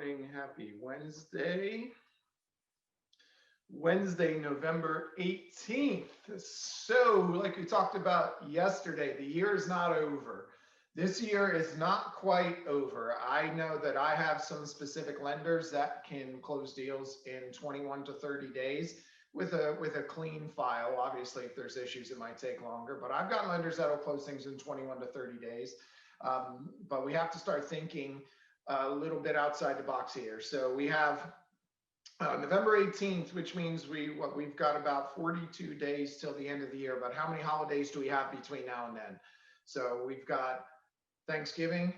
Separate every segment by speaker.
Speaker 1: morning. Happy Wednesday. Wednesday, November 18th. So, like we talked about yesterday, the year is not over. This year is not quite over. I know that I have some specific lenders that can close deals in 21 to 30 days with a clean file. Obviously, if there's issues, it might take longer, but I've got lenders that will close things in 21 to 30 days. But we have to start thinking a little bit outside the box here. So we have November 18th, which means we've got about 42 days till the end of the year. But how many holidays do we have between now and then? So we've got Thanksgiving,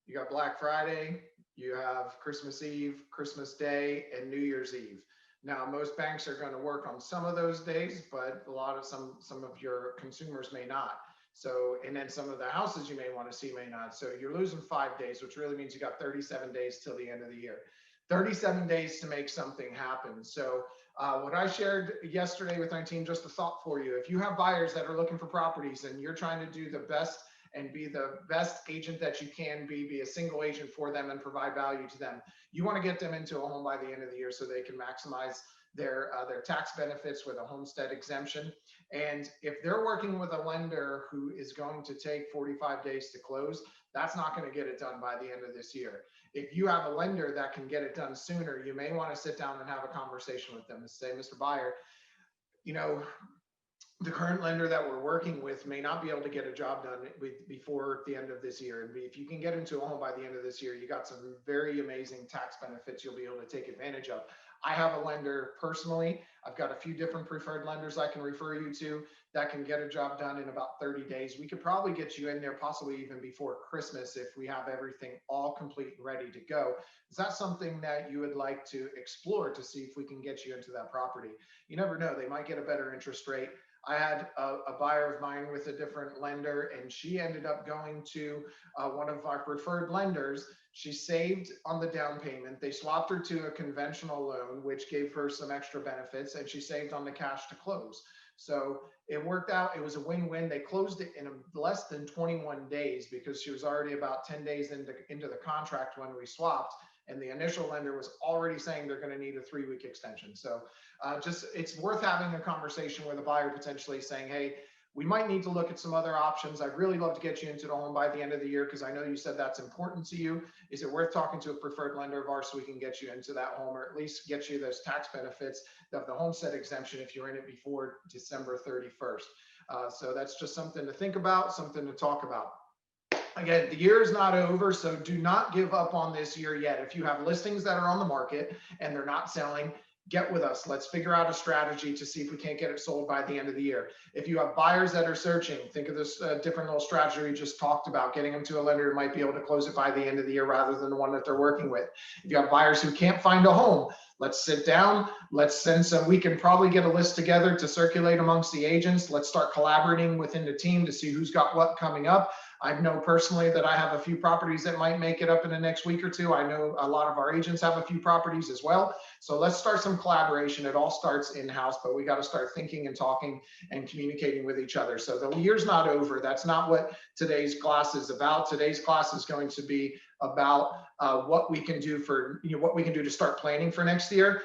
Speaker 1: you got Black Friday, you have Christmas Eve, Christmas Day, and New Year's Eve. Now, most banks are going to work on some of those days, but some of your consumers may not. So, and then some of the houses you may want to see may not. So you're losing 5 days, which really means you got 37 days till the end of the year. 37 days to make something happen. So what I shared yesterday with my team, just a thought for you. If you have buyers that are looking for properties and you're trying to do the best and be the best agent that you can be a single agent for them and provide value to them, you want to get them into a home by the end of the year so they can maximize their tax benefits with a homestead exemption. And if they're working with a lender who is going to take 45 days to close, that's not going to get it done by the end of this year. If you have a lender that can get it done sooner, you may want to sit down and have a conversation with them and say, Mr. Buyer, the current lender that we're working with may not be able to get a job done before the end of this year. And if you can get into a home by the end of this year, you got some very amazing tax benefits you'll be able to take advantage of. I have a lender personally. I've got a few different preferred lenders I can refer you to that can get a job done in about 30 days. We could probably get you in there possibly even before Christmas if we have everything all complete and ready to go. Is that something that you would like to explore to see if we can get you into that property? You never know, they might get a better interest rate. I had a buyer of mine with a different lender, and she ended up going to one of our preferred lenders. She saved on the down payment. They swapped her to a conventional loan, which gave her some extra benefits, and she saved on the cash to close. So it worked out. It was a win-win. They closed it in less than 21 days because she was already about 10 days into the contract when we swapped. And the initial lender was already saying they're going to need a 3-week extension. So it's worth having a conversation with a buyer potentially saying, hey, we might need to look at some other options. I'd really love to get you into the home by the end of the year because I know you said that's important to you. Is it worth talking to a preferred lender of ours so we can get you into that home, or at least get you those tax benefits of the homestead exemption if you're in it before December 31st? So that's just something to think about, something to talk about. Again, the year is not over, so do not give up on this year yet. If you have listings that are on the market and they're not selling, get with us. Let's figure out a strategy to see if we can't get it sold by the end of the year. If you have buyers that are searching, think of this different little strategy we just talked about, getting them to a lender who might be able to close it by the end of the year rather than the one that they're working with. If you have buyers who can't find a home, let's sit down. Let's send some, we can probably get a list together to circulate amongst the agents. Let's start collaborating within the team to see who's got what coming up. I know personally that I have a few properties that might make it up in the next week or two. I know a lot of our agents have a few properties as well. So let's start some collaboration. It all starts in-house, but we got to start thinking and talking and communicating with each other. So the year's not over. That's not what today's class is about. Today's class is going to be about what we can do what we can do to start planning for next year.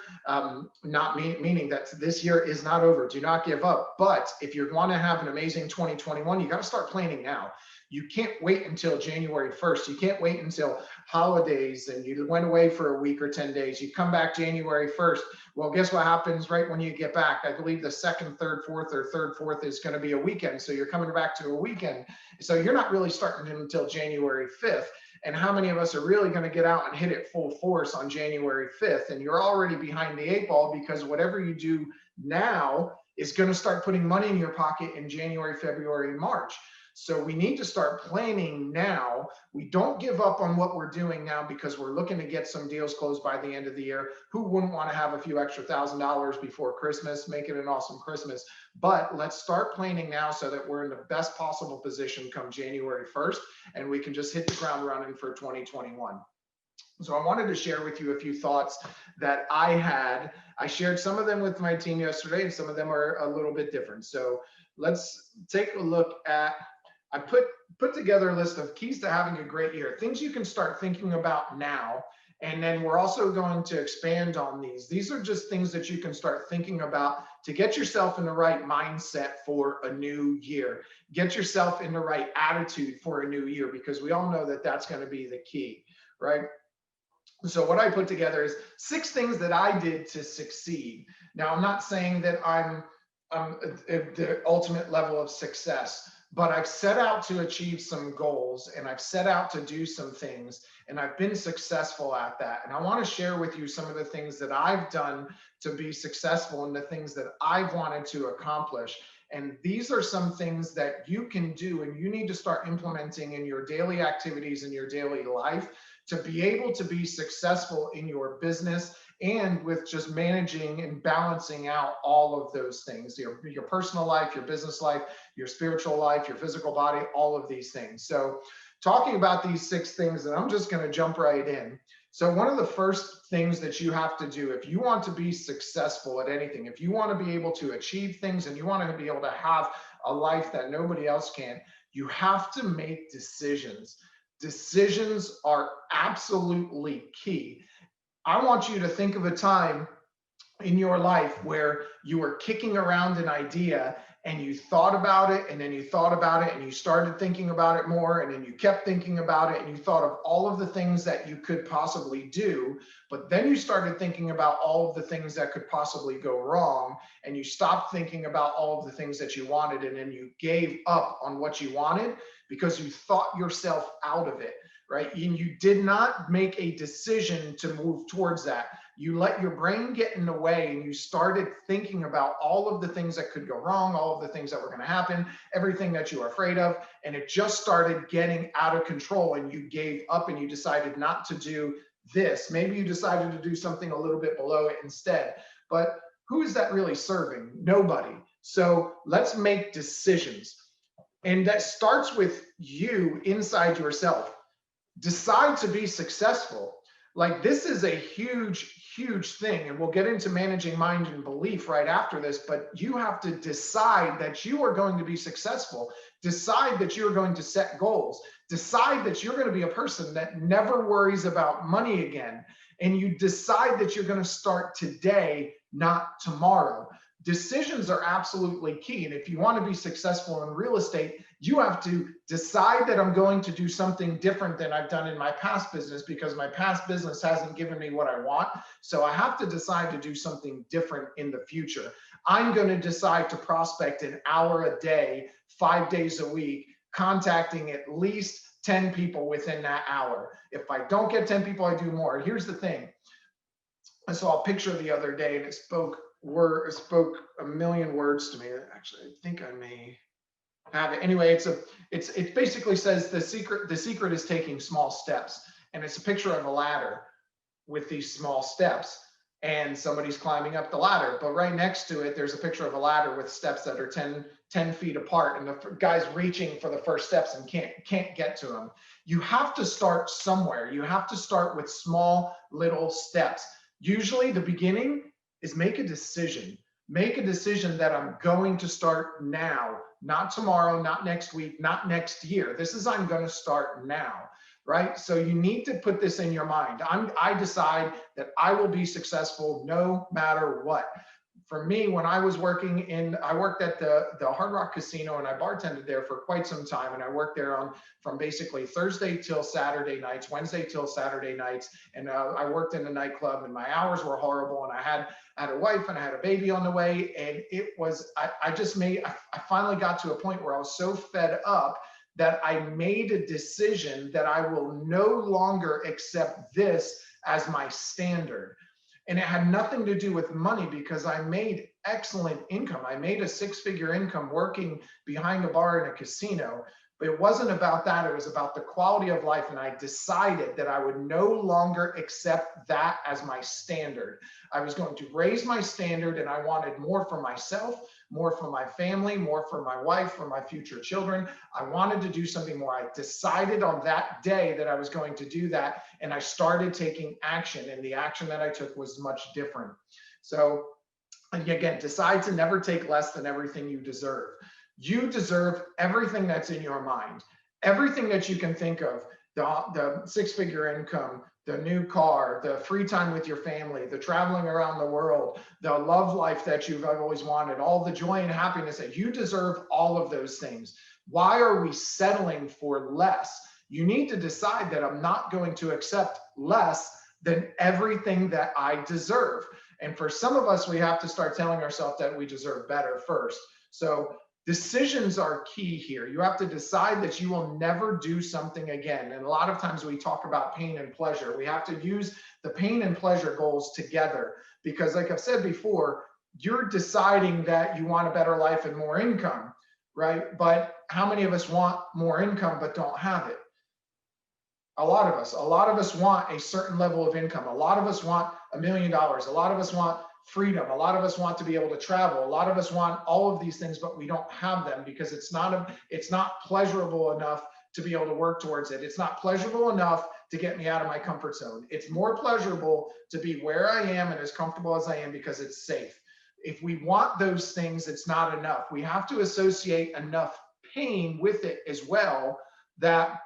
Speaker 1: Meaning that this year is not over. Do not give up. But if you want to have an amazing 2021, you got to start planning now. You can't wait until January 1st. You can't wait until holidays and you went away for a week or 10 days. You come back January 1st. Well, guess what happens right when you get back? I believe the 2nd, 3rd, 4th, or 3rd, 4th is going to be a weekend. So you're coming back to a weekend. So you're not really starting until January 5th. And how many of us are really going to get out and hit it full force on January 5th? And you're already behind the 8 ball because whatever you do now is going to start putting money in your pocket in January, February, March. So we need to start planning now. We don't give up on what we're doing now because we're looking to get some deals closed by the end of the year. Who wouldn't want to have a few extra $1,000 before Christmas, make it an awesome Christmas? But let's start planning now so that we're in the best possible position come January 1st, and we can just hit the ground running for 2021. So I wanted to share with you a few thoughts that I had. I shared some of them with my team yesterday, and some of them are a little bit different. So let's take a look at I put together a list of keys to having a great year, things you can start thinking about now. And then we're also going to expand on these. These are just things that you can start thinking about to get yourself in the right mindset for a new year. Get yourself in the right attitude for a new year, because we all know that that's going to be the key, right? So what I put together is 6 things that I did to succeed. Now, I'm not saying that I'm at the ultimate level of success, but I've set out to achieve some goals, and I've set out to do some things, and I've been successful at that. And I want to share with you some of the things that I've done to be successful and the things that I've wanted to accomplish. And these are some things that you can do and you need to start implementing in your daily activities, in your daily life, to be able to be successful in your business and with just managing and balancing out all of those things, your personal life, your business life, your spiritual life, your physical body, all of these things. So talking about these 6 things, and I'm just going to jump right in. So one of the first things that you have to do if you want to be successful at anything, if you want to be able to achieve things and you want to be able to have a life that nobody else can, you have to make decisions. Decisions are absolutely key. I want you to think of a time in your life where you were kicking around an idea and you thought about it, and then you thought about it, and you started thinking about it more, and then you kept thinking about it, and you thought of all of the things that you could possibly do, but then you started thinking about all of the things that could possibly go wrong, and you stopped thinking about all of the things that you wanted, and then you gave up on what you wanted because you thought yourself out of it, right? And you did not make a decision to move towards that. You let your brain get in the way and you started thinking about all of the things that could go wrong, all of the things that were going to happen, everything that you are afraid of. And it just started getting out of control and you gave up and you decided not to do this. Maybe you decided to do something a little bit below it instead. But who is that really serving? Nobody. So let's make decisions. And that starts with you inside yourself. Decide to be successful. Like, this is a huge thing, and we'll get into managing mind and belief right after this, but you have to decide that you are going to be successful. Decide that you're going to set goals. Decide that you're going to be a person that never worries about money again. And you decide that you're going to start today, not tomorrow. Decisions are absolutely key. And if you want to be successful in real estate, you have to decide that I'm going to do something different than I've done in my past business, because my past business hasn't given me what I want. So I have to decide to do something different in the future. I'm going to decide to prospect an hour a day, 5 days a week, contacting at least 10 people within that hour. If I don't get 10 people, I do more. Here's the thing. I saw a picture the other day and it spoke a million words to me. Actually, I think I may have it. Anyway, it basically says the secret is taking small steps. And it's a picture of a ladder with these small steps. And somebody's climbing up the ladder. But right next to it, there's a picture of a ladder with steps that are 10 feet apart. And the guy's reaching for the first steps and can't get to them. You have to start somewhere. You have to start with small little steps. Usually the beginning is make a decision. Make a decision that I'm going to start now, not tomorrow, not next week, not next year. This is, I'm going to start now, right? So you need to put this in your mind. I decide that I will be successful no matter what. For me, when I was I worked at the Hard Rock Casino and I bartended there for quite some time. And I worked there from basically Thursday till Saturday nights, Wednesday till Saturday nights. And I worked in the nightclub and my hours were horrible. And I had a wife and I had a baby on the way. And it was, I finally got to a point where I was so fed up that I made a decision that I will no longer accept this as my standard. And it had nothing to do with money, because I made excellent income. I made a 6-figure income working behind a bar in a casino. But it wasn't about that. It was about the quality of life. And I decided that I would no longer accept that as my standard. I was going to raise my standard, and I wanted more for myself, more for my family, more for my wife, for my future children. I wanted to do something more. I decided on that day that I was going to do that, and I started taking action, and the action that I took was much different. So again, decide to never take less than everything you deserve. You deserve everything that's in your mind, everything that you can think of, the six-figure income, the new car, the free time with your family, the traveling around the world, the love life that you've always wanted, all the joy and happiness that you deserve, all of those things. Why are we settling for less? You need to decide that I'm not going to accept less than everything that I deserve. And for some of us, we have to start telling ourselves that we deserve better first. So decisions are key here. You have to decide that you will never do something again. And a lot of times we talk about pain and pleasure. We have to use the pain and pleasure goals together because, like I've said before, you're deciding that you want a better life and more income, right? But how many of us want more income but don't have it? A lot of us want a certain level of income. A lot of us want $1 million. A lot of us want freedom. A lot of us want to be able to travel. A lot of us want all of these things, but we don't have them because it's not pleasurable enough to be able to work towards it. It's not pleasurable enough to get me out of my comfort zone. It's more pleasurable to be where I am and as comfortable as I am because it's safe. If we want those things, it's not enough. We have to associate enough pain with it as well. That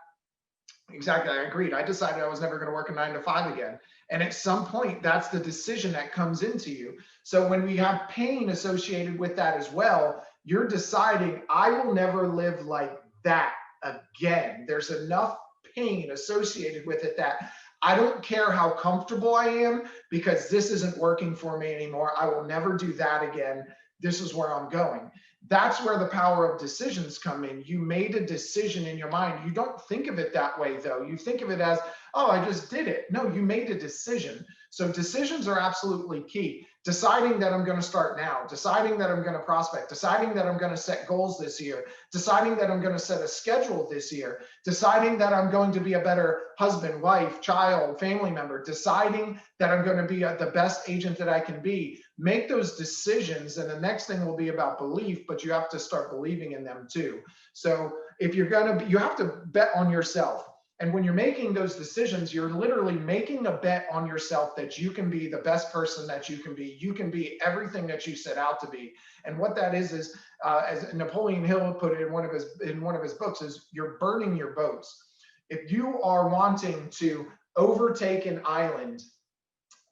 Speaker 1: exactly, I agreed. I decided I was never going to work a 9 to 5 again. And at some point, that's the decision that comes into you. So when we have pain associated with that as well, you're deciding, I will never live like that again. There's enough pain associated with it that I don't care how comfortable I am because this isn't working for me anymore. I will never do that again. This is where I'm going. That's where the power of decisions come in. You made a decision in your mind. You don't think of it that way, though. You think of it as, oh, I just did it. No, you made a decision. So decisions are absolutely key. Deciding that I'm going to start now, deciding that I'm going to prospect, deciding that I'm going to set goals this year, deciding that I'm going to set a schedule this year, deciding that I'm going to be a better husband, wife, child, family member, deciding that I'm going to be the best agent that I can be. Make those decisions, and the next thing will be about belief, but you have to start believing in them too. So if you're going to, you have to bet on yourself. And when you're making those decisions, you're literally making a bet on yourself that you can be the best person that you can be. You can be everything that you set out to be. And what that is as Napoleon Hill put it in one of his books, is you're burning your boats. If you are wanting to overtake an island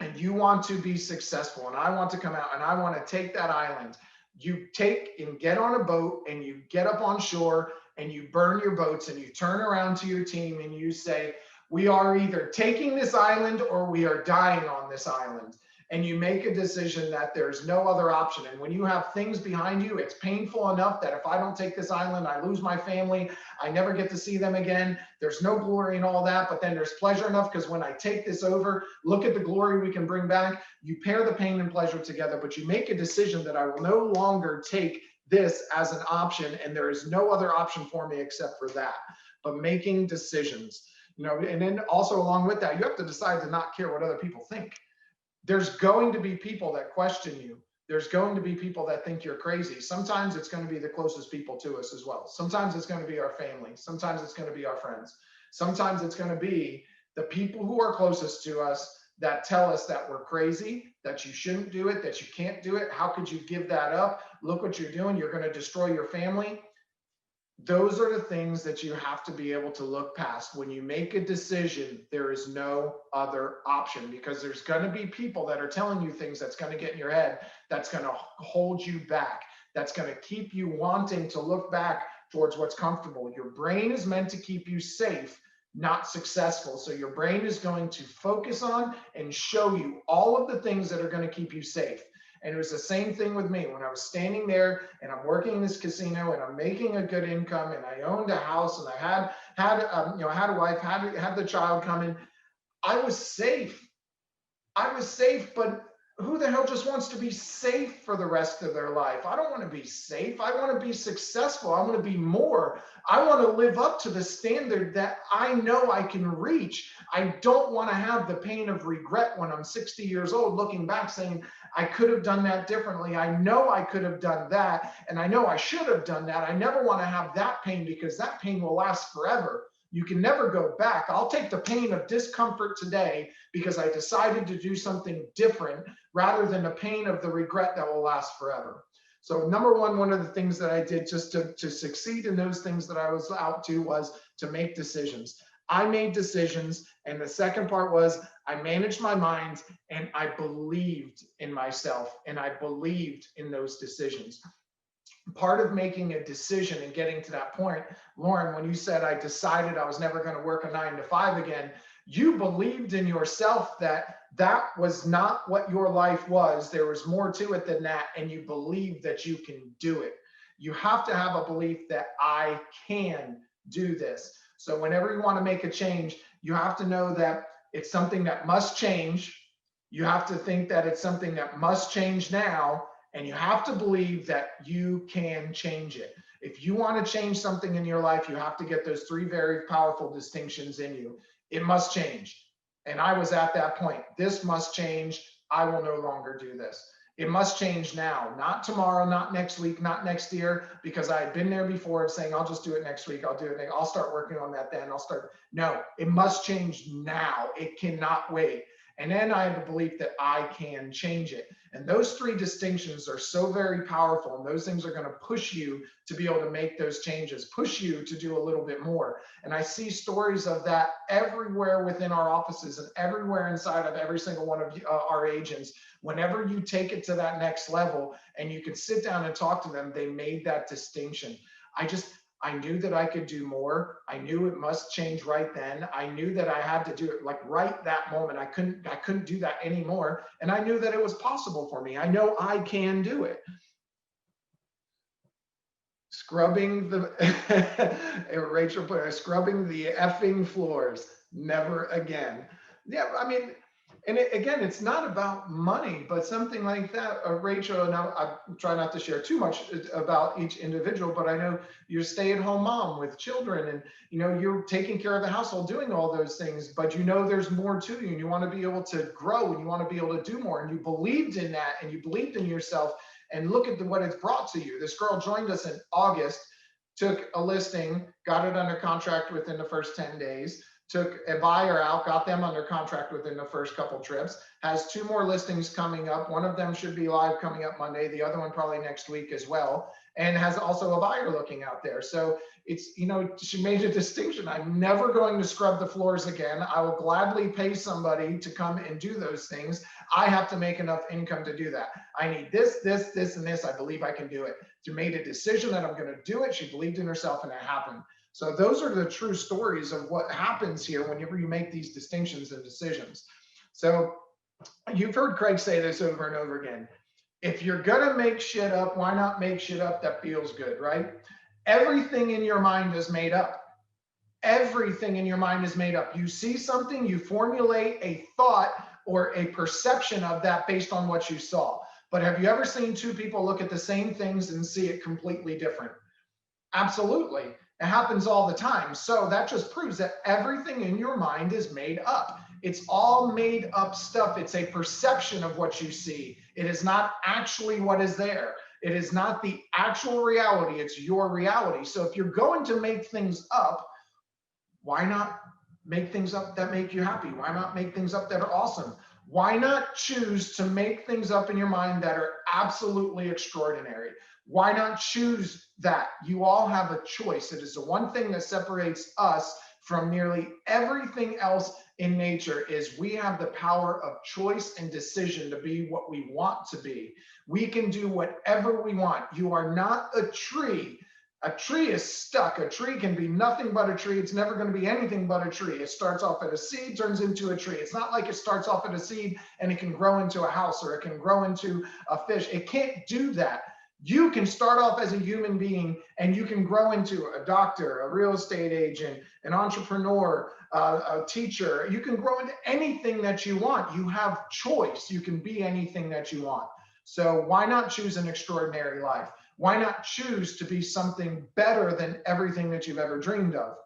Speaker 1: and you want to be successful, and I want to come out and I want to take that island, you take and get on a boat and you get up on shore and you burn your boats and you turn around to your team and you say, we are either taking this island or we are dying on this island. And you make a decision that there's no other option. And when you have things behind you, it's painful enough that if I don't take this island, I lose my family. I never get to see them again. There's no glory in all that, but then there's pleasure enough because when I take this over, look at the glory we can bring back. You pair the pain and pleasure together, but you make a decision that I will no longer take this as an option, and there is no other option for me except for that. But making decisions, and then also along with that, you have to decide to not care what other people think. There's going to be people that question you. There's going to be people that think you're crazy. Sometimes it's going to be the closest people to us as well. Sometimes it's going to be our family. Sometimes it's going to be our friends. Sometimes it's going to be the people who are closest to us that tell us that we're crazy, that you shouldn't do it, that you can't do it. How could you give that up? Look what you're doing. You're going to destroy your family. Those are the things that you have to be able to look past. When you make a decision, there is no other option, because there's going to be people that are telling you things that's going to get in your head, that's going to hold you back, that's going to keep you wanting to look back towards what's comfortable. Your brain is meant to keep you safe, not successful. So your brain is going to focus on and show you all of the things that are going to keep you safe. And it was the same thing with me when I was standing there and I'm working in this casino and I'm making a good income and I owned a house and I had a wife, had the child coming. I was safe. But who the hell just wants to be safe for the rest of their life? I don't want to be safe. I want to be successful. I want to be more. I want to live up to the standard that I know I can reach. I don't want to have the pain of regret when I'm 60 years old, looking back saying, I could have done that differently. I know I could have done that, and I know I should have done that. I never want to have that pain, because that pain will last forever. You can never go back. I'll take the pain of discomfort today because I decided to do something different, rather than the pain of the regret that will last forever. So number one of the things that I did just to succeed in those things that I was out to was to make decisions. I made decisions. And the second part was I managed my mind and I believed in myself and I believed in those decisions. Part of making a decision and getting to that point, Lauren, when you said I decided I was never going to work a 9 to 5 again, you believed in yourself that that was not what your life was. There was more to it than that. And you believe that you can do it. You have to have a belief that I can do this. So whenever you want to make a change, you have to know that it's something that must change. You have to think that it's something that must change now. And you have to believe that you can change it. If you want to change something in your life, you have to get those 3 very powerful distinctions in you. It must change. And I was at that point. This must change. I will no longer do this. It must change now, not tomorrow, not next week, not next year, because I had been there before of saying, I'll just do it next week. I'll do it. I'll start working on that then. No, it must change now. It cannot wait. And then I have the belief that I can change it. And those 3 distinctions are so very powerful. And those things are going to push you to be able to make those changes, push you to do a little bit more. And I see stories of that everywhere within our offices and everywhere inside of every single one of our agents. Whenever you take it to that next level and you can sit down and talk to them, they made that distinction. I knew that I could do more. I knew it must change right then. I knew that I had to do it like right that moment. I couldn't do that anymore. And I knew that it was possible for me. I know I can do it. Scrubbing the, Rachel put, scrubbing the effing floors, never again. Yeah, I mean, and again, it's not about money, but something like that. Rachel, now I try not to share too much about each individual, but I know you're a stay-at-home mom with children and, you're taking care of the household, doing all those things, but there's more to you and you want to be able to grow and you want to be able to do more. And you believed in that and you believed in yourself, and look at what it's brought to you. This girl joined us in August, took a listing, got it under contract within the first 10 days, took a buyer out, got them under contract within the first couple trips, has 2 more listings coming up. One of them should be live coming up Monday, the other one probably next week as well, and has also a buyer looking out there. So it's, she made a distinction. I'm never going to scrub the floors again. I will gladly pay somebody to come and do those things. I have to make enough income to do that. I need this, this, this, and this. I believe I can do it. She made a decision that I'm going to do it. She believed in herself and it happened. So those are the true stories of what happens here whenever you make these distinctions and decisions. So you've heard Craig say this over and over again. If you're going to make shit up, why not make shit up that feels good, right? Everything in your mind is made up. Everything in your mind is made up. You see something, you formulate a thought or a perception of that based on what you saw. But have you ever seen 2 people look at the same things and see it completely different? Absolutely. It happens all the time. So that just proves that everything in your mind is made up. It's all made up stuff. It's a perception of what you see. It is not actually what is there. It is not the actual reality. It's your reality. So if you're going to make things up, why not make things up that make you happy? Why not make things up that are awesome? Why not choose to make things up in your mind that are absolutely extraordinary? Why not choose that? You all have a choice. It is the one thing that separates us from nearly everything else in nature is we have the power of choice and decision to be what we want to be. We can do whatever we want. You are not a tree. A tree is stuck. A tree can be nothing but a tree. It's never going to be anything but a tree. It starts off at a seed, turns into a tree. It's not like it starts off at a seed and it can grow into a house or it can grow into a fish. It can't do that. You can start off as a human being and you can grow into a doctor, a real estate agent, an entrepreneur, a teacher. You can grow into anything that you want. You have choice. You can be anything that you want. So why not choose an extraordinary life? Why not choose to be something better than everything that you've ever dreamed of?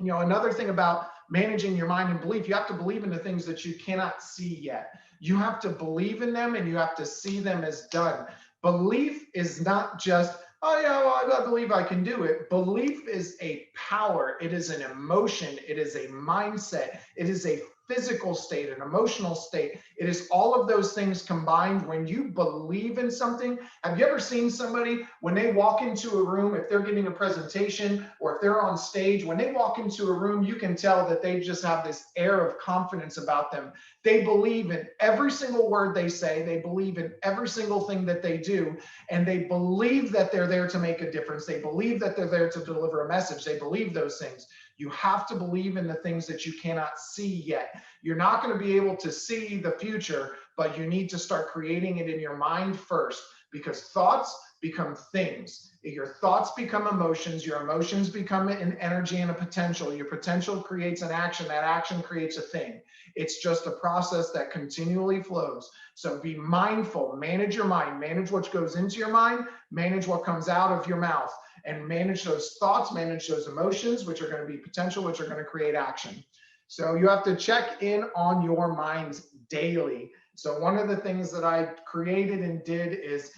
Speaker 1: Another thing about managing your mind and belief, you have to believe in the things that you cannot see yet. You have to believe in them and you have to see them as done. Belief is not just, oh yeah, well, I believe I can do it. Belief is a power. It is an emotion. It is a mindset. It is a physical state, an emotional state. It is all of those things combined. When you believe in something, have you ever seen somebody when they walk into a room, if they're giving a presentation or if they're on stage, when they walk into a room, you can tell that they just have this air of confidence about them. They believe in every single word they say. They believe in every single thing that they do. And they believe that they're there to make a difference. They believe that they're there to deliver a message. They believe those things. You have to believe in the things that you cannot see yet. You're not going to be able to see the future, but you need to start creating it in your mind first, because thoughts become things. Your thoughts become emotions. Your emotions become an energy and a potential. Your potential creates an action. That action creates a thing. It's just a process that continually flows. So be mindful, manage your mind, manage what goes into your mind, manage what comes out of your mouth, and manage those thoughts, manage those emotions, which are going to be potential, which are going to create action. So you have to check in on your minds daily. So one of the things that I created and did is,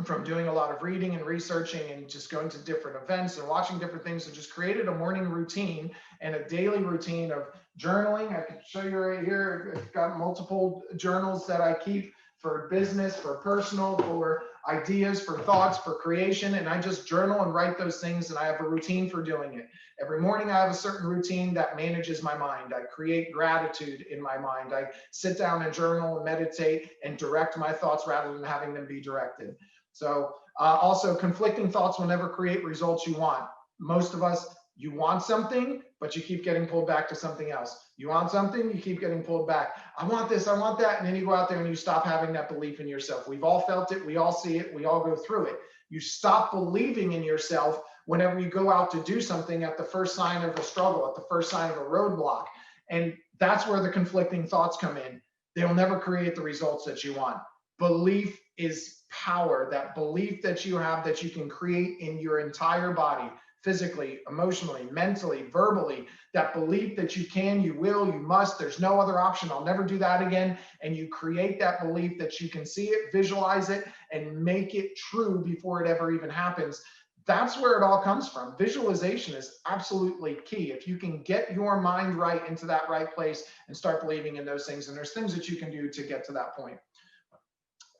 Speaker 1: from doing a lot of reading and researching and just going to different events and watching different things, and just created a morning routine and a daily routine of journaling. I could show you right here. I've got multiple journals that I keep for business, for personal, for ideas, for thoughts, for creation. And I just journal and write those things, and I have a routine for doing it. Every morning I have a certain routine that manages my mind. I create gratitude in my mind. I sit down and journal and meditate and direct my thoughts rather than having them be directed. So also, conflicting thoughts will never create results you want. Most of us, you want something, but you keep getting pulled back to something else. You want something, you keep getting pulled back. I want this, I want that. And then you go out there and you stop having that belief in yourself. We've all felt it. We all see it. We all go through it. You stop believing in yourself whenever you go out to do something at the first sign of a struggle, at the first sign of a roadblock. And that's where the conflicting thoughts come in. They'll never create the results that you want. Belief is power. That belief that you have, that you can create in your entire body, physically, emotionally, mentally, verbally, that belief that you can, you will, you must, there's no other option, I'll never do that again. And you create that belief that you can see it, visualize it, and make it true before it ever even happens. That's where it all comes from. Visualization is absolutely key. If you can get your mind right into that right place and start believing in those things, and there's things that you can do to get to that point.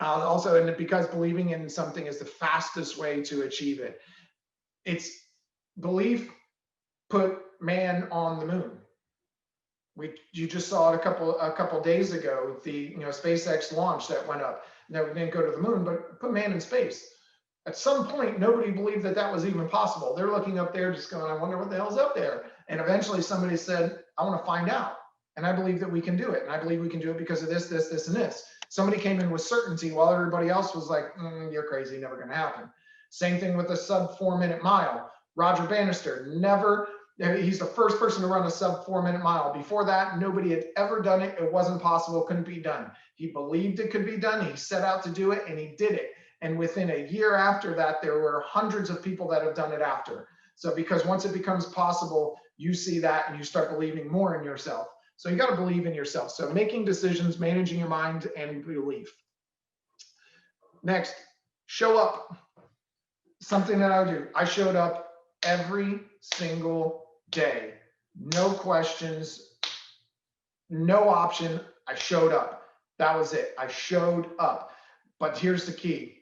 Speaker 1: Also, and because believing in something is the fastest way to achieve it. It's belief put man on the moon. You just saw it a couple days ago, the SpaceX launch that went up. Now, we didn't go to the moon, but put man in space. At some point, nobody believed that that was even possible. They're looking up there just going, I wonder what the hell's up there. And eventually somebody said, I want to find out. And I believe that we can do it. And I believe we can do it because of this, this, this, and this. Somebody came in with certainty while everybody else was like, you're crazy, never going to happen. Same thing with the sub 4 minute mile. Roger Bannister he's the first person to run a sub 4 minute mile. Before that, nobody had ever done it. It wasn't possible, couldn't be done. He believed it could be done. He set out to do it, and he did it. And within a year after that, there were hundreds of people that have done it after. So because once it becomes possible, you see that and you start believing more in yourself. So you got to believe in yourself. So making decisions, managing your mind, and belief. Next, show up. Something that I do. I showed up every single day. No questions, no option. I showed up. That was it. I showed up. But here's the key.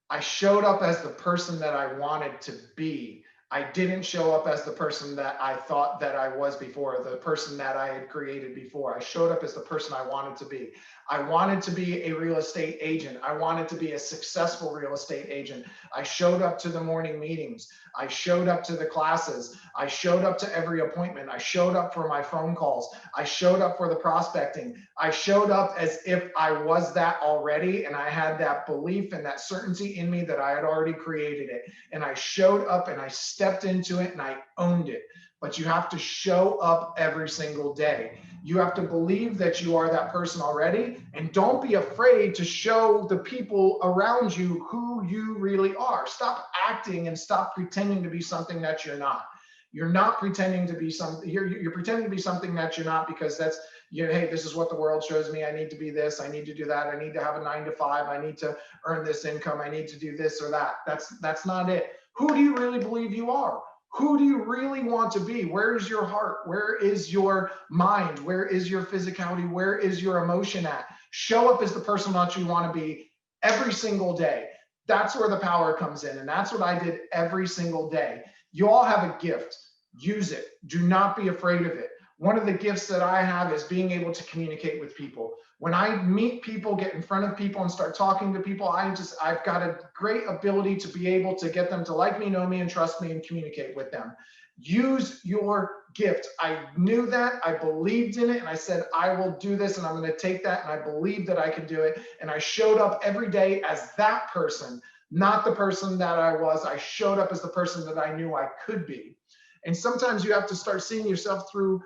Speaker 1: I showed up as the person that I wanted to be. I didn't show up as the person that I thought that I was before, the person that I had created before. I showed up as the person I wanted to be. I wanted to be a real estate agent. I wanted to be a successful real estate agent. I showed up to the morning meetings. I showed up to the classes. I showed up to every appointment. I showed up for my phone calls. I showed up for the prospecting. I showed up as if I was that already, and I had that belief and that certainty in me that I had already created it. And I showed up and I stepped into it and I owned it. But you have to show up every single day. You have to believe that you are that person already, and don't be afraid to show the people around you who you really are. Stop acting and stop pretending to be something that you're not. You're not pretending to be something. You're pretending to be something that you're not because that's, hey, this is what the world shows me. I need to be this. I need to do that. I need to have a 9 to 5. I need to earn this income. I need to do this or that. That's not it. Who do you really believe you are? Who do you really want to be? Where is your heart? Where is your mind? Where is your physicality? Where is your emotion at? Show up as the person that you want to be every single day. That's where the power comes in. And that's what I did every single day. You all have a gift. Use it. Do not be afraid of it. One of the gifts that I have is being able to communicate with people. When I meet people, get in front of people and start talking to people, I've got a great ability to be able to get them to like me, know me, and trust me and communicate with them. Use your gift. I knew that. I believed in it. And I said, I will do this and I'm going to take that. And I believe that I can do it. And I showed up every day as that person, not the person that I was. I showed up as the person that I knew I could be. And sometimes you have to start seeing yourself through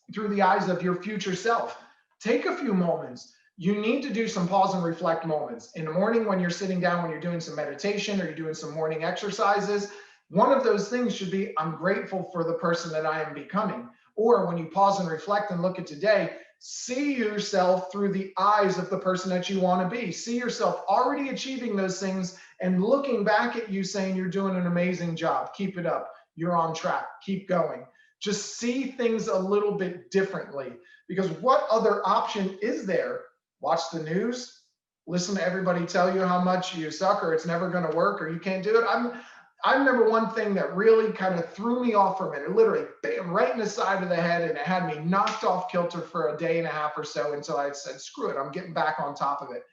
Speaker 1: the eyes of your future self. Take a few moments. You need to do some pause and reflect moments. In the morning when you're sitting down, when you're doing some meditation or you're doing some morning exercises, one of those things should be, I'm grateful for the person that I am becoming. Or when you pause and reflect and look at today, see yourself through the eyes of the person that you want to be. See yourself already achieving those things and looking back at you saying, you're doing an amazing job. Keep it up. You're on track. Keep going. Just see things a little bit differently, because what other option is there? Watch the news, listen to everybody tell you how much you suck or it's never going to work or you can't do it. I remember one thing that really kind of threw me off for a minute, literally bam, right in the side of the head, and it had me knocked off kilter for a day and a half or so until I said, screw it, I'm getting back on top of it.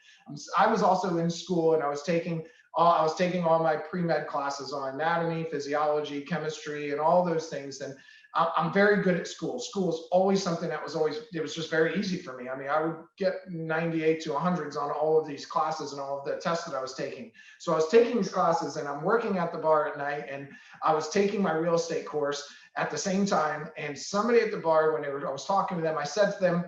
Speaker 1: I was also in school and I was taking all my pre-med classes on anatomy, physiology, chemistry, and all those things. And I'm very good at school. School was always something that it was just very easy for me. I mean, I would get 98 to 100s on all of these classes and all of the tests that I was taking. So I was taking these classes and I'm working at the bar at night and I was taking my real estate course at the same time. And somebody at the bar, I was talking to them, I said to them,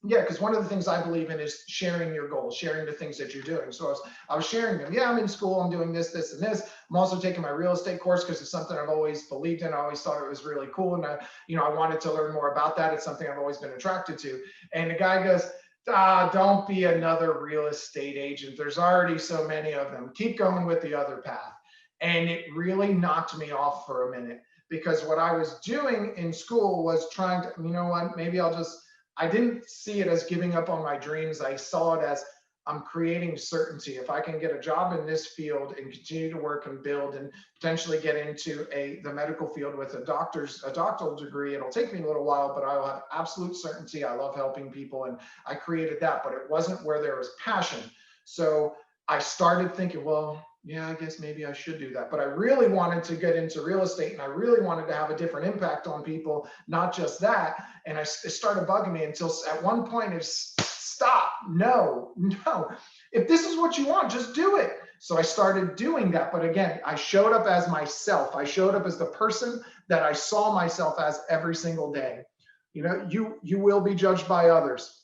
Speaker 1: yeah, because one of the things I believe in is sharing your goals, sharing the things that you're doing. So I was sharing them. Yeah, I'm in school. I'm doing this, this, and this. I'm also taking my real estate course because it's something I've always believed in. I always thought it was really cool. And I wanted to learn more about that. It's something I've always been attracted to. And the guy goes, don't be another real estate agent. There's already so many of them. Keep going with the other path. And it really knocked me off for a minute, because what I was doing in school was trying to, maybe I didn't see it as giving up on my dreams. I saw it as, I'm creating certainty. If I can get a job in this field and continue to work and build and potentially get into the medical field with a doctoral degree, it'll take me a little while, but I will have absolute certainty. I love helping people, and I created that, but it wasn't where there was passion. So I started thinking, well, yeah, I guess maybe I should do that. But I really wanted to get into real estate and I really wanted to have a different impact on people, not just that. And it started bugging me until at one point it's stop. No. If this is what you want, just do it. So I started doing that. But again, I showed up as myself. I showed up as the person that I saw myself as every single day. You will be judged by others.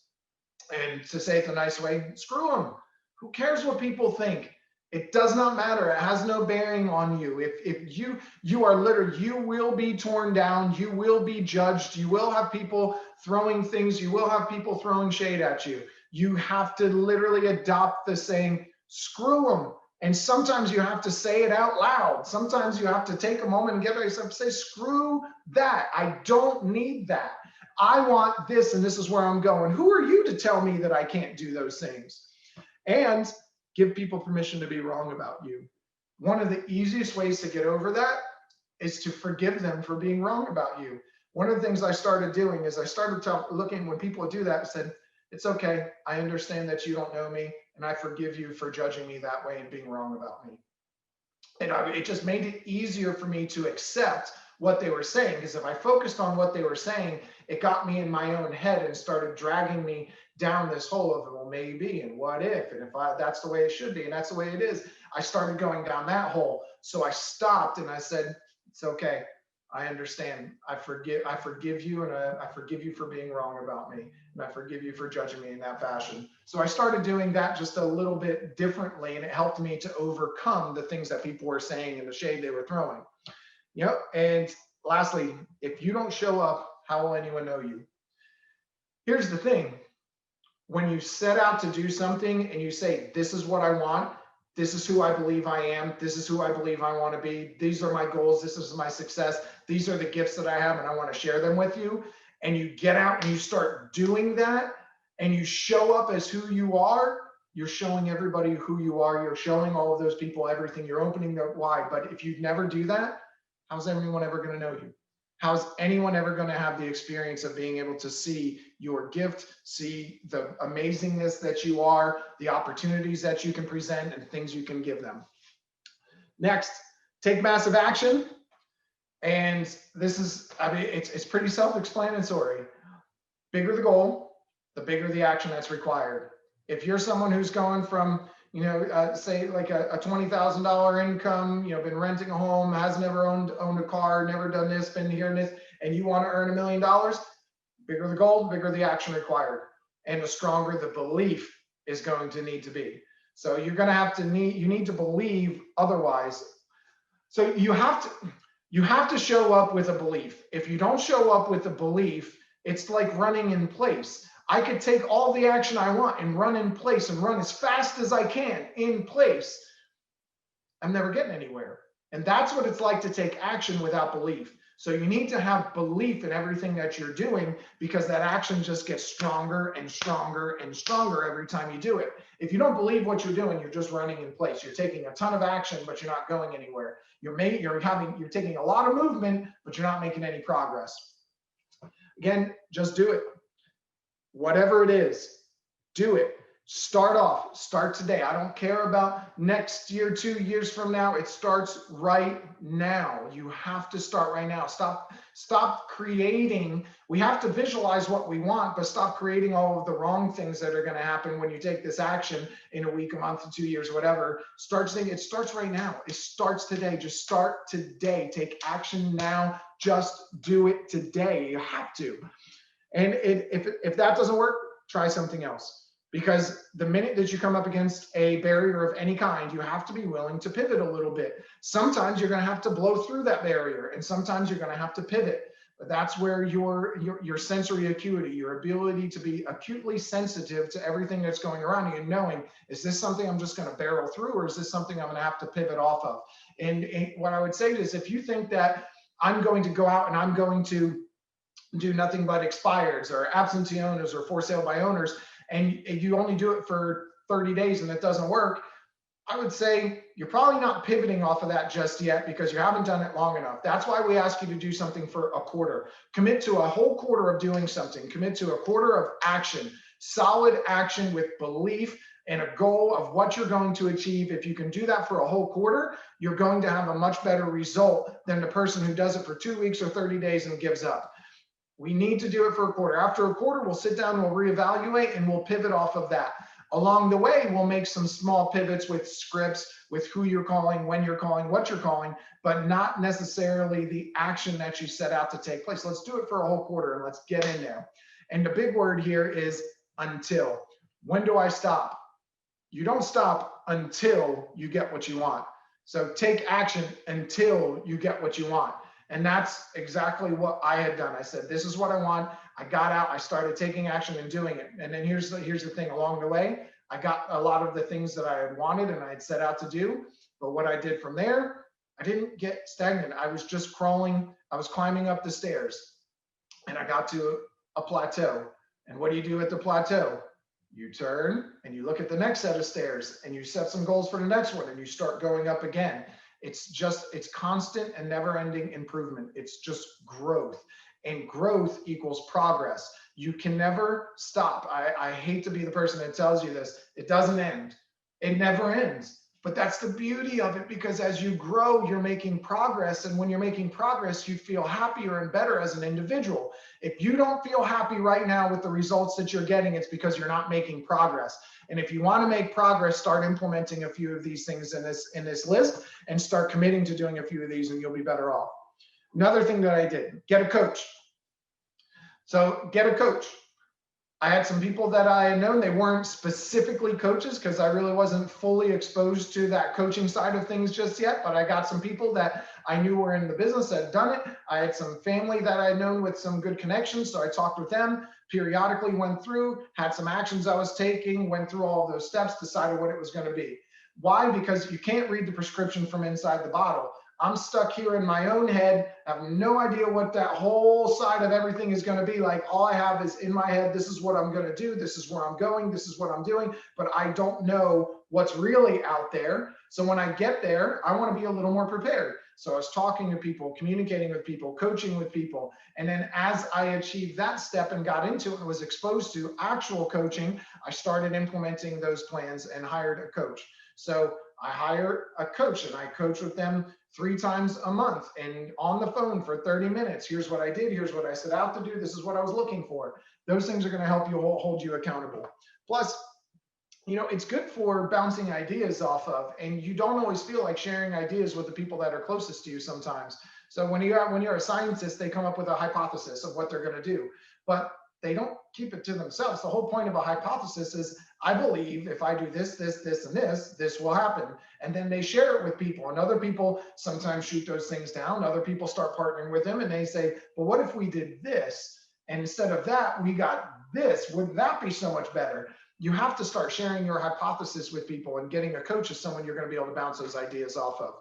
Speaker 1: And to say it the nice way, screw them. Who cares what people think? It does not matter. It has no bearing on you. If you are literally, you will be torn down. You will be judged. You will have people throwing things. You will have people throwing shade at you. You have to literally adopt the saying, screw them. And sometimes you have to say it out loud. Sometimes you have to take a moment and get yourself to say, screw that. I don't need that. I want this, and this is where I'm going. Who are you to tell me that I can't do those things? And give people permission to be wrong about you. One of the easiest ways to get over that is to forgive them for being wrong about you. One of the things I started doing is I started looking when people do that and said, it's okay. I understand that you don't know me, and I forgive you for judging me that way and being wrong about me. And it just made it easier for me to accept what they were saying, because if I focused on what they were saying, it got me in my own head and started dragging me down this hole of, well, maybe, and what if, and if that's the way it should be, and that's the way it is. I started going down that hole. So I stopped and I said, it's okay. I understand. I forgive you, and I forgive you for being wrong about me, and I forgive you for judging me in that fashion. So I started doing that just a little bit differently, and it helped me to overcome the things that people were saying and the shade they were throwing. And lastly, if you don't show up, how will anyone know you? Here's the thing. When you set out to do something and you say, this is what I want, This is who I believe I am. This is who I believe I want to be. These are my goals. This is my success. These are the gifts that I have, and I want to share them with you. And you get out and you start doing that, and you show up as who you are. You're showing everybody who you are. You're showing all of those people everything. You're opening their why. But if you never do that, how's anyone ever going to know you? How's anyone ever going to have the experience of being able to see your gift, see the amazingness that you are, the opportunities that you can present, and things you can give them? Next, take massive action. And this is, I mean, it's pretty self-explanatory. Bigger the goal, the bigger the action that's required. If you're someone who's going from, say like a $20,000 income, been renting a home, hasn't ever owned a car, never done this, been here and this, and you want to earn $1 million, bigger the goal, bigger the action required, and the stronger the belief is going to need to be. So you're going to you need to believe otherwise. So you have to show up with a belief. If you don't show up with a belief, it's like running in place. I could take all the action I want and run in place and run as fast as I can in place. I'm never getting anywhere. And that's what it's like to take action without belief. So you need to have belief in everything that you're doing, because that action just gets stronger and stronger and stronger every time you do it. If you don't believe what you're doing, you're just running in place. You're taking a ton of action, but you're not going anywhere. You're taking a lot of movement, but you're not making any progress. Again, just do it. Whatever it is, do it. Start today. I don't care about next year, 2 years from now. It starts right now. You have to start right now. Stop creating. We have to visualize what we want, but stop creating all of the wrong things that are going to happen when you take this action in a week, a month, 2 years, whatever. It starts right now. It starts today. Just start today. Take action now. Just do it today. You have to. And if that doesn't work, try something else. Because the minute that you come up against a barrier of any kind, you have to be willing to pivot a little bit. Sometimes you're going to have to blow through that barrier, and sometimes you're going to have to pivot. But that's where your sensory acuity, your ability to be acutely sensitive to everything that's going around you, and knowing, is this something I'm just going to barrel through, or is this something I'm going to have to pivot off of? And what I would say is, if you think that I'm going to go out and I'm going to do nothing but expireds or absentee owners or for sale by owners, and you only do it for 30 days and it doesn't work, I would say you're probably not pivoting off of that just yet, because you haven't done it long enough. That's why we ask you to do something for a quarter. Commit to a whole quarter of doing something. Commit to a quarter of action, solid action with belief and a goal of what you're going to achieve. If you can do that for a whole quarter, you're going to have a much better result than the person who does it for 2 weeks or 30 days and gives up. We need to do it for a quarter. After a quarter, we'll sit down, we'll reevaluate, and we'll pivot off of that. Along the way, we'll make some small pivots with scripts, with who you're calling, when you're calling, what you're calling, but not necessarily the action that you set out to take place. Let's do it for a whole quarter and let's get in there. And the big word here is until. When do I stop? You don't stop until you get what you want. So take action until you get what you want. And that's exactly what I had done. I said, this is what I want. I got out, I started taking action and doing it. And then here's the thing along the way, I got a lot of the things that I had wanted and I had set out to do. But what I did from there, I didn't get stagnant. I was just crawling. I was climbing up the stairs, and I got to a plateau. And what do you do at the plateau? You turn and you look at the next set of stairs and you set some goals for the next one and you start going up again. It's constant and never ending improvement. It's just growth, and growth equals progress. You can never stop. I hate to be the person that tells you this. It doesn't end. It never ends. But that's the beauty of it, because as you grow, you're making progress. And when you're making progress, you feel happier and better as an individual. If you don't feel happy right now with the results that you're getting, it's because you're not making progress. And if you want to make progress, start implementing a few of these things in this list and start committing to doing a few of these, and you'll be better off. Another thing that I did, get a coach. So get a coach. I had some people that I had known, they weren't specifically coaches because I really wasn't fully exposed to that coaching side of things just yet, but I got some people that I knew were in the business that had done it. I had some family that I had known with some good connections, so I talked with them, periodically went through, had some actions I was taking, went through all of those steps, decided what it was going to be. Why? Because you can't read the prescription from inside the bottle. I'm stuck here in my own head. I have no idea what that whole side of everything is going to be like. All I have is in my head, this is what I'm going to do. This is where I'm going. This is what I'm doing. But I don't know what's really out there. So when I get there, I want to be a little more prepared. So I was talking to people, communicating with people, coaching with people. And then as I achieved that step and got into it and was exposed to actual coaching, I started implementing those plans and hired a coach. So I hire a coach and I coach with them 3 times a month and on the phone for 30 minutes. Here's what I did. Here's what I set out to do. This is what I was looking for. Those things are going to help you hold you accountable. Plus, it's good for bouncing ideas off of, and you don't always feel like sharing ideas with the people that are closest to you sometimes. So when you're a scientist, they come up with a hypothesis of what they're going to do, but they don't keep it to themselves. The whole point of a hypothesis is, I believe if I do this, this, this, and this will happen. And then they share it with people, and other people sometimes shoot those things down. Other people start partnering with them and they say, well, what if we did this? And instead of that, we got this. Wouldn't that be so much better? You have to start sharing your hypothesis with people, and getting a coach is someone you're going to be able to bounce those ideas off of.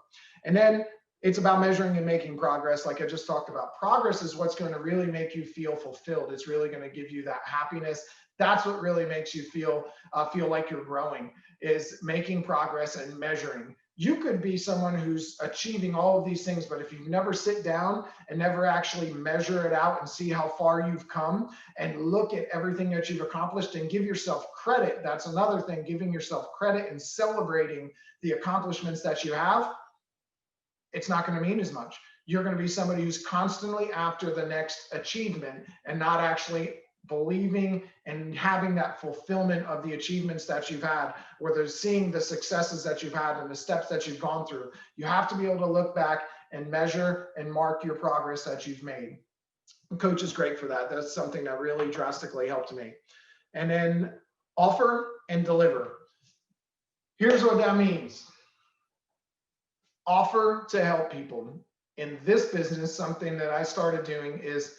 Speaker 1: And then it's about measuring and making progress. Like I just talked about, progress is what's going to really make you feel fulfilled. It's really going to give you that happiness. That's what really makes you feel like you're growing, is making progress and measuring. You could be someone who's achieving all of these things, but if you never sit down and never actually measure it out and see how far you've come and look at everything that you've accomplished and give yourself credit, that's another thing, giving yourself credit and celebrating the accomplishments that you have, it's not going to mean as much. You're going to be somebody who's constantly after the next achievement and not actually believing and having that fulfillment of the achievements that you've had, or they're seeing the successes that you've had and the steps that you've gone through. You have to be able to look back and measure and mark your progress that you've made. The coach is great for that. That's something that really drastically helped me. And then offer and deliver. Here's what that means. Offer to help people. In this business, something that I started doing is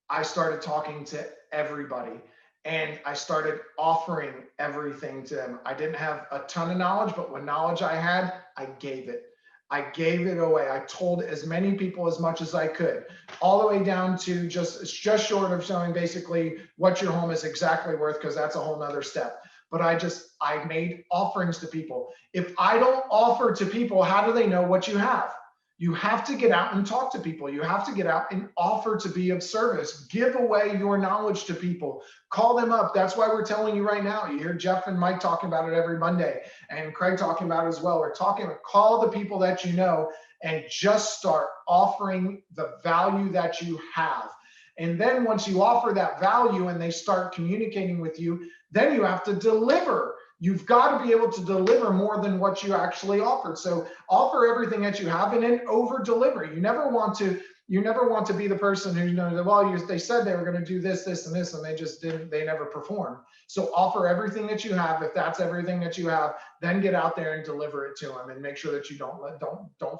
Speaker 1: I started talking to everybody, and I started offering everything to them. I didn't have a ton of knowledge, but what knowledge I had, I gave it. I gave it away. I told as many people as much as I could, all the way down to just short of showing basically what your home is exactly worth, because that's a whole nother step. But I made offerings to people. If I don't offer to people, how do they know what you have? You have to get out and talk to people. You have to get out and offer to be of service. Give away your knowledge to people. Call them up. That's why we're telling you right now. You hear Jeff and Mike talking about it every Monday, and Craig talking about it as well. We're talking, call the people that you know and just start offering the value that you have. And then once you offer that value and they start communicating with you, then you have to deliver. You've got to be able to deliver more than what you actually offered. So offer everything that you have and then over deliver. You never want to be the person who, they said they were going to do this, this, and this, and they just didn't, they never performed. So offer everything that you have. If that's everything that you have, then get out there and deliver it to them and make sure that you don't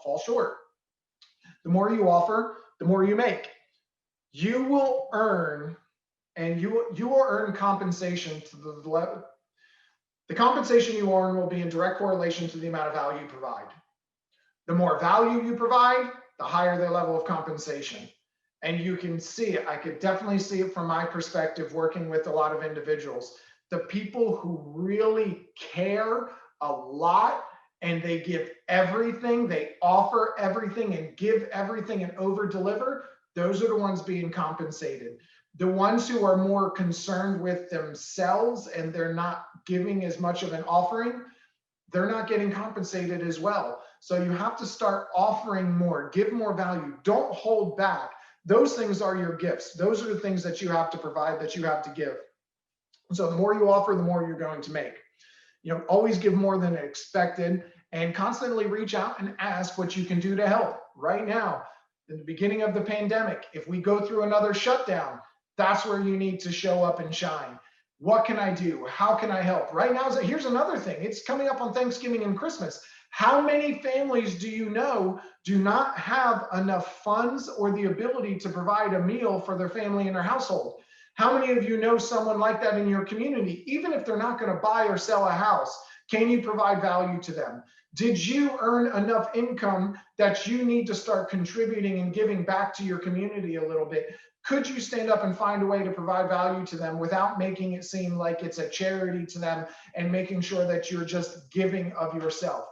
Speaker 1: fall short. The more you offer, the more you make. You will earn, and you will earn compensation to the level. The compensation you earn will be in direct correlation to the amount of value you provide. The more value you provide, the higher the level of compensation. And you can see it. I could definitely see it from my perspective working with a lot of individuals. The people who really care a lot and they give everything, they offer everything and give everything and over deliver, those are the ones being compensated. The ones who are more concerned with themselves and they're not giving as much of an offering, they're not getting compensated as well. So you have to start offering more, give more value, don't hold back. Those things are your gifts. Those are the things that you have to provide, that you have to give. So the more you offer, the more you're going to make. Always give more than expected, and constantly reach out and ask what you can do to help. Right now, in the beginning of the pandemic, if we go through another shutdown, that's where you need to show up and shine. What can I do? How can I help? Right now, here's another thing. It's coming up on Thanksgiving and Christmas. How many families do you know do not have enough funds or the ability to provide a meal for their family and their household? How many of you know someone like that in your community? Even if they're not going to buy or sell a house, Can you provide value to them? Did you earn enough income that you need to start contributing and giving back to your community a little bit? Could you stand up and find a way to provide value to them without making it seem like it's a charity to them and making sure that you're just giving of yourself?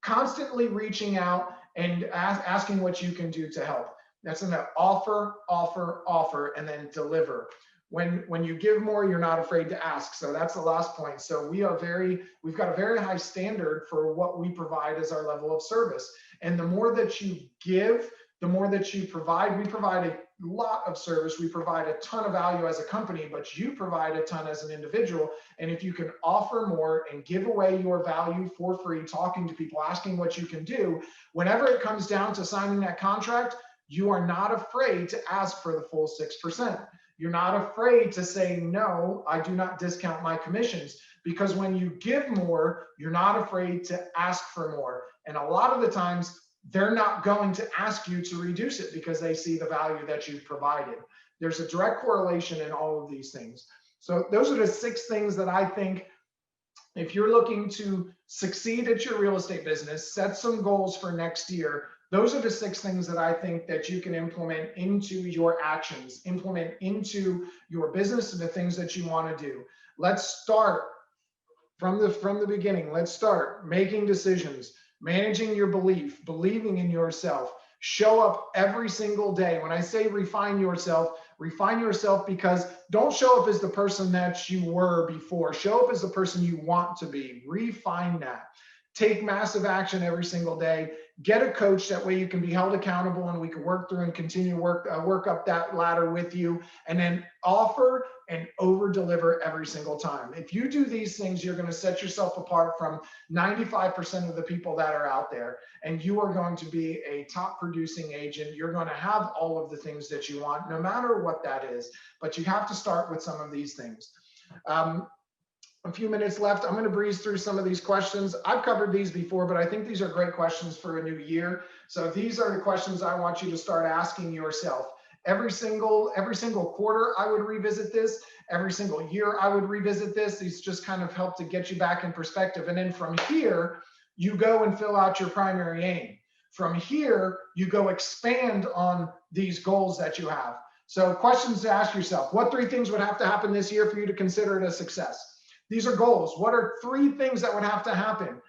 Speaker 1: Constantly reaching out and asking what you can do to help. That's an offer, offer, offer, and then deliver. When you give more, you're not afraid to ask. So that's the last point. So we've got a very high standard for what we provide as our level of service. And the more that you give, the more that you provide. We provide a lot of service. We provide a ton of value as a company, but you provide a ton as an individual. And if you can offer more and give away your value for free, talking to people, asking what you can do, whenever it comes down to signing that contract, you are not afraid to ask for the full 6%. You're not afraid to say, no, I do not discount my commissions, because when you give more, you're not afraid to ask for more. And a lot of the times, they're not going to ask you to reduce it because they see the value that you've provided. There's a direct correlation in all of these things. So those are the 6 things that I think, if you're looking to succeed at your real estate business, set some goals for next year. Those are the 6 things that I think that you can implement into your actions, implement into your business and the things that you want to do. Let's start from the beginning. Let's start making decisions, managing your belief, believing in yourself. Show up every single day. When I say refine yourself because don't show up as the person that you were before. Show up as the person you want to be. Refine that. Take massive action every single day. Get a coach, that way you can be held accountable and we can work through and continue to work up that ladder with you, and then offer and over deliver every single time. If you do these things, you're going to set yourself apart from 95% of the people that are out there, and you are going to be a top producing agent. You're going to have all of the things that you want, no matter what that is, but you have to start with some of these things. A few minutes left. I'm going to breeze through some of these questions. I've covered these before, but I think these are great questions for a new year. So these are the questions I want you to start asking yourself. Every single quarter, I would revisit this. Every single year, I would revisit this. These just kind of help to get you back in perspective. And then from here, you go and fill out your primary aim. From here, you go expand on these goals that you have. So questions to ask yourself: what 3 things would have to happen this year for you to consider it a success? These are goals. What are 3 things that would have to happen?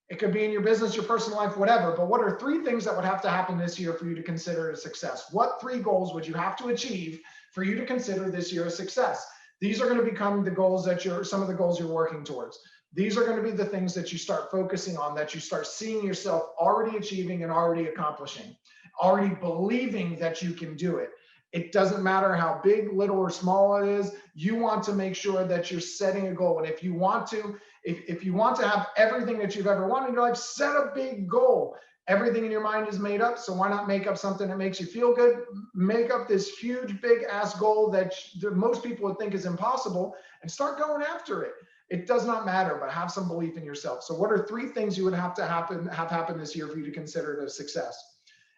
Speaker 1: It could be in your business, your personal life, whatever, but what are 3 things that would have to happen this year for you to consider it a success? What 3 goals would you have to achieve for you to consider this year a success? These are going to become the goals that some of the goals you're working towards. These are going to be the things that you start focusing on, that you start seeing yourself already achieving and already accomplishing, already believing that you can do it. It doesn't matter how big, little, or small it is. You want to make sure that you're setting a goal. And if you want to have everything that you've ever wanted in your life, set a big goal. Everything in your mind is made up. So why not make up something that makes you feel good? Make up this huge, big ass goal that most people would think is impossible, and start going after it. It does not matter, but have some belief in yourself. So what are 3 things you would have happen this year for you to consider it a success?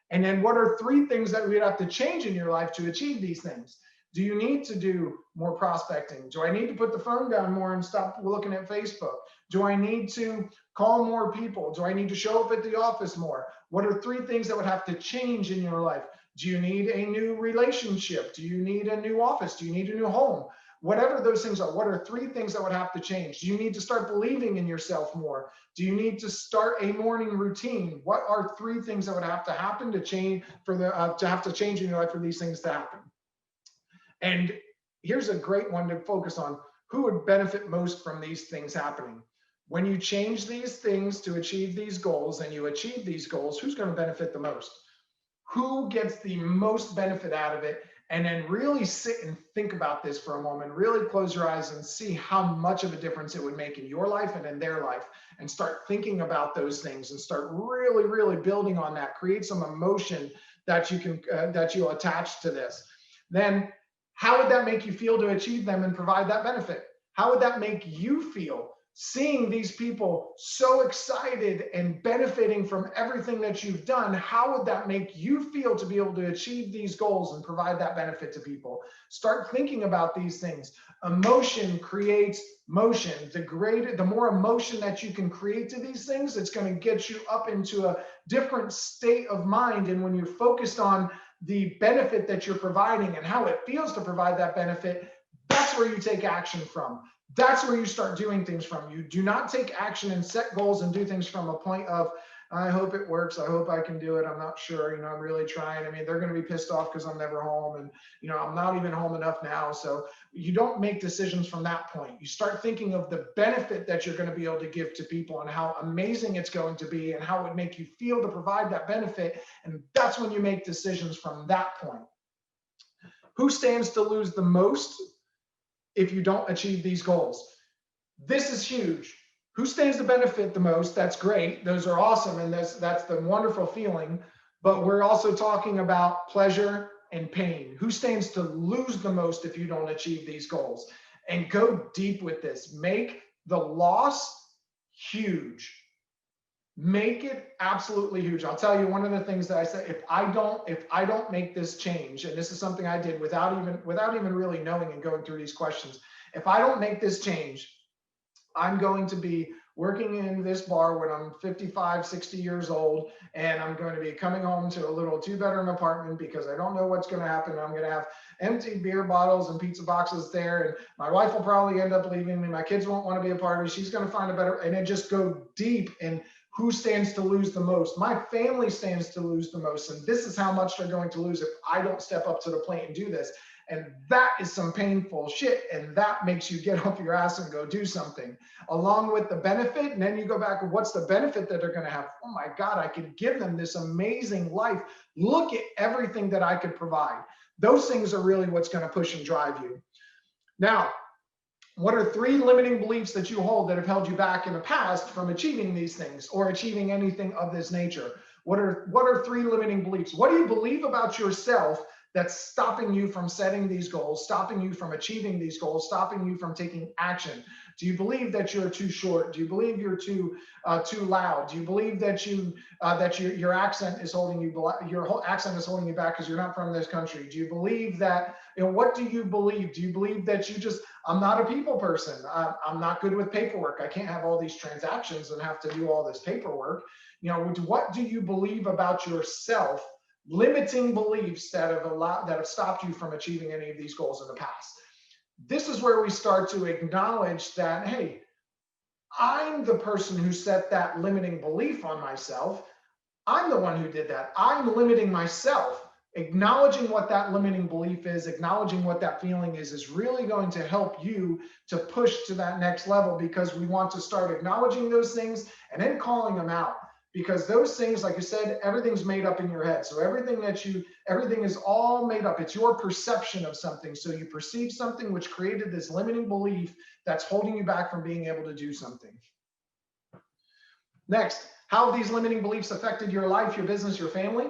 Speaker 1: And then what are 3 things that we'd have to change in your life to achieve these things? Do you need to do more prospecting? Do I need to put the phone down more and stop looking at Facebook? Do I need to call more people? Do I need to show up at the office more? What are 3 things that would have to change in your life? Do you need a new relationship? Do you need a new office? Do you need a new home? Whatever those things are, what are 3 things that would have to change? Do you need to start believing in yourself more? Do you need to start a morning routine? What are 3 things that would have to happen to change to change in your life for these things to happen? And here's a great one to focus on: who would benefit most from these things happening? When you change these things to achieve these goals, and you achieve these goals, who's going to benefit the most? Who gets the most benefit out of it? And then really sit and think about this for a moment. Really close your eyes and see how much of a difference it would make in your life and in their life, and start thinking about those things and start really, really building on that. Create some emotion that you can that you'll attach to this. Then how would that make you feel to achieve them and provide that benefit? How would that make you feel seeing these people so excited and benefiting from everything that you've done, how would that make you feel to be able to achieve these goals and provide that benefit to people? Start thinking about these things. Emotion creates motion. The more emotion that you can create to these things, it's going to get you up into a different state of mind. And when you're focused on the benefit that you're providing and how it feels to provide that benefit, that's where you take action from. That's where you start doing things from. You do not take action and set goals and do things from a point of, I hope it works. I hope I can do it. I'm not sure. I'm really trying. I mean, they're going to be pissed off because I'm never home. And, I'm not even home enough now. So you don't make decisions from that point. You start thinking of the benefit that you're going to be able to give to people and how amazing it's going to be and how it would make you feel to provide that benefit. And that's when you make decisions from that point. Who stands to lose the most if you don't achieve these goals? This is huge. Who stands to benefit the most? That's great. Those are awesome. And that's the wonderful feeling. But we're also talking about pleasure and pain. Who stands to lose the most if you don't achieve these goals? And go deep with this. Make the loss huge. Make it absolutely huge. I'll tell you one of the things that I said, if I don't make this change, and this is something I did without even really knowing and going through these questions. If I don't make this change, I'm going to be working in this bar when I'm 55, 60 years old, and I'm going to be coming home to a little 2-bedroom apartment because I don't know what's going to happen. I'm going to have empty beer bottles and pizza boxes there, and my wife will probably end up leaving me. My kids won't want to be a part of it. She's going to find a better, and then just go deep. And who stands to lose the most? My family stands to lose the most, and this is how much they're going to lose if I don't step up to the plate and do this. And that is some painful shit. And that makes you get off your ass and go do something along with the benefit. And then you go back and what's the benefit that they're going to have? Oh my God, I could give them this amazing life. Look at everything that I could provide. Those things are really what's going to push and drive you. Now, what are 3 limiting beliefs that you hold that have held you back in the past from achieving these things or achieving anything of this nature? What are 3 limiting beliefs? What do you believe about yourself that's stopping you from setting these goals, stopping you from achieving these goals, stopping you from taking action? Do you believe that you're too short? Do you believe you're too loud? Do you believe that your accent is holding you back because you're not from this country? Do you believe that, what do you believe? Do you believe that I'm not a people person. I'm not good with paperwork. I can't have all these transactions and have to do all this paperwork. What do you believe about yourself? Limiting beliefs that have stopped you from achieving any of these goals in the past. This is where we start to acknowledge that, hey, I'm the person who set that limiting belief on myself. I'm the one who did that. I'm limiting myself. Acknowledging what that limiting belief is, acknowledging what that feeling is really going to help you to push to that next level, because we want to start acknowledging those things and then calling them out. Because those things, like you said, everything's made up in your head. So everything is all made up. It's your perception of something. So you perceive something which created this limiting belief that's holding you back from being able to do something. Next, how have these limiting beliefs affected your life, your business, your family?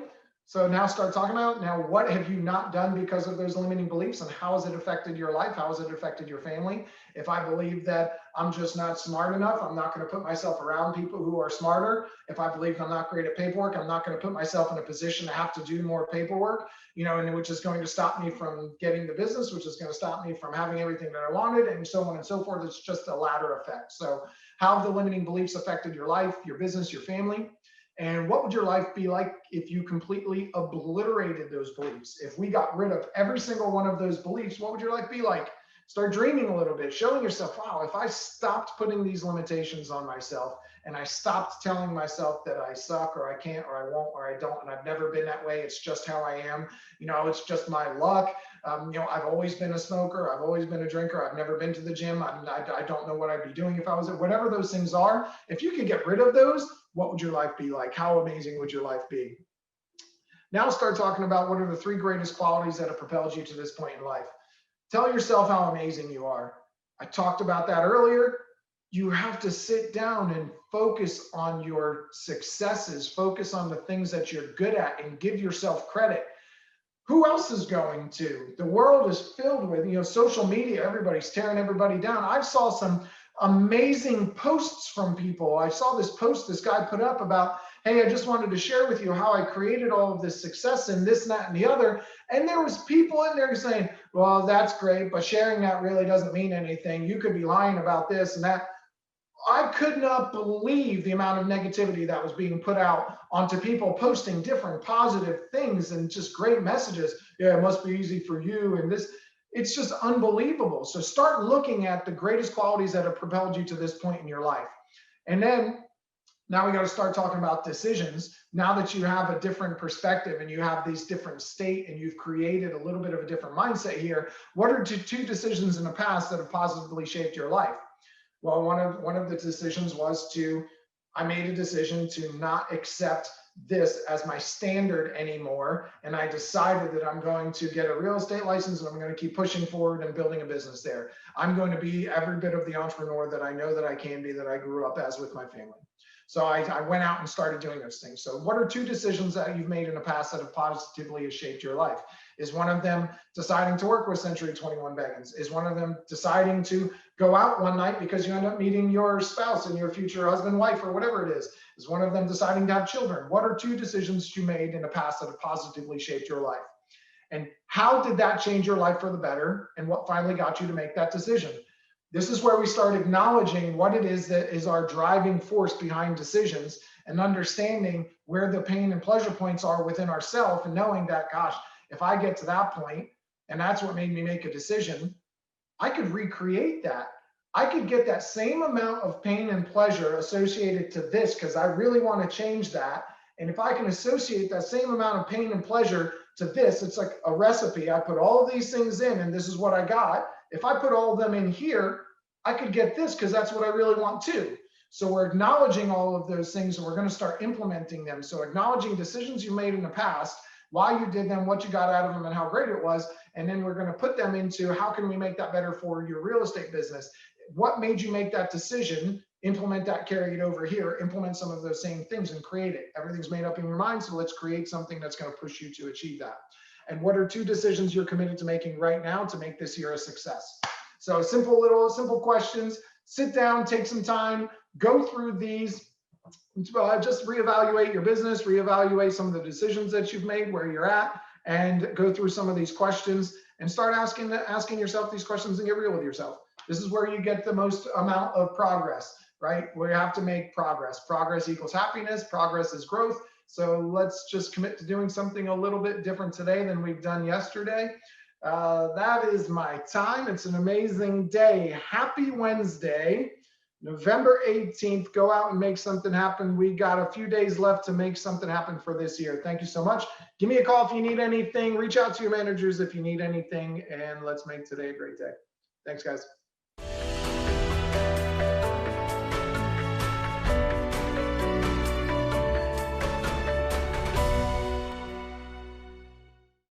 Speaker 1: So now start talking about, now what have you not done because of those limiting beliefs, and how has it affected your life? How has it affected your family? If I believe that I'm just not smart enough, I'm not going to put myself around people who are smarter. If I believe I'm not great at paperwork, I'm not going to put myself in a position to have to do more paperwork, and which is going to stop me from getting the business, which is going to stop me from having everything that I wanted, and so on and so forth. It's just a ladder effect. So how have the limiting beliefs affected your life, your business, your family? And what would your life be like if you completely obliterated those beliefs? If we got rid of every single one of those beliefs, what would your life be like? Start dreaming a little bit, showing yourself, wow, if I stopped putting these limitations on myself and I stopped telling myself that I suck or I can't or I won't or I don't, and I've never been that way, it's just how I am, it's just my luck. I've always been a smoker. I've always been a drinker. I've never been to the gym. I don't know what I'd be doing if I was at whatever those things are. If you could get rid of those, what would your life be like? How amazing would your life be? Now start talking about what are the 3 greatest qualities that have propelled you to this point in life. Tell yourself how amazing you are. I talked about that earlier. You have to sit down and focus on your successes, focus on the things that you're good at, and give yourself credit. Who else is going to? The world is filled with, social media. Everybody's tearing everybody down. I saw some amazing posts from people. I saw this post this guy put up about, hey, I just wanted to share with you how I created all of this success and this, and that, and the other. And there was people in there saying, well, that's great, but sharing that really doesn't mean anything. You could be lying about this and that. I could not believe the amount of negativity that was being put out onto people posting different positive things and just great messages. Yeah, it must be easy for you. And this, it's just unbelievable. So start looking at the greatest qualities that have propelled you to this point in your life. And then now we got to start talking about decisions. Now that you have a different perspective and you have these different state and you've created a little bit of a different mindset here, what are two decisions in the past that have positively shaped your life? Well, one of the decisions was I made a decision to not accept this as my standard anymore. And I decided that I'm going to get a real estate license and I'm going to keep pushing forward and building a business there. I'm going to be every bit of the entrepreneur that I know that I can be, that I grew up as with my family. So I went out and started doing those things. So what are two decisions that you've made in the past that have positively shaped your life? Is one of them deciding to work with Century 21 Beckons? Is one of them deciding to go out one night because you end up meeting your spouse and your future husband, wife, or whatever it is? Is one of them deciding to have children? What are two decisions you made in the past that have positively shaped your life? And how did that change your life for the better? And what finally got you to make that decision? This is where we start acknowledging what it is that is our driving force behind decisions and understanding where the pain and pleasure points are within ourselves, and knowing that, gosh, if I get to that point and that's what made me make a decision, I could recreate that. I could get that same amount of pain and pleasure associated to this because I really want to change that. And if I can associate that same amount of pain and pleasure to this, it's like a recipe. I put all of these things in and this is what I got. If I put all of them in here, I could get this because that's what I really want too. So we're acknowledging all of those things and we're going to start implementing them. So acknowledging decisions you made in the past, why you did them, what you got out of them, and how great it was. And then we're going to put them into how can we make that better for your real estate business? What made you make that decision? Implement that, carry it over here, implement some of those same things and create it. Everything's made up in your mind. So let's create something that's going to push you to achieve that. And what are two decisions you're committed to making right now to make this year a success? So simple questions. Sit down, take some time, go through these, just reevaluate your business, reevaluate some of the decisions that you've made, where you're at, and go through some of these questions and start asking yourself these questions and get real with yourself. This is where you get the most amount of progress, right? We have to make progress. Progress equals happiness. Progress is growth. So let's just commit to doing something a little bit different today than we've done yesterday. That is my time. It's an amazing day. Happy Wednesday, November 18th. Go out and make something happen. We got a few days left to make something happen for this year. Thank you so much. Give me a call if you need anything. Reach out to your managers if you need anything, and let's make today a great day. Thanks, guys.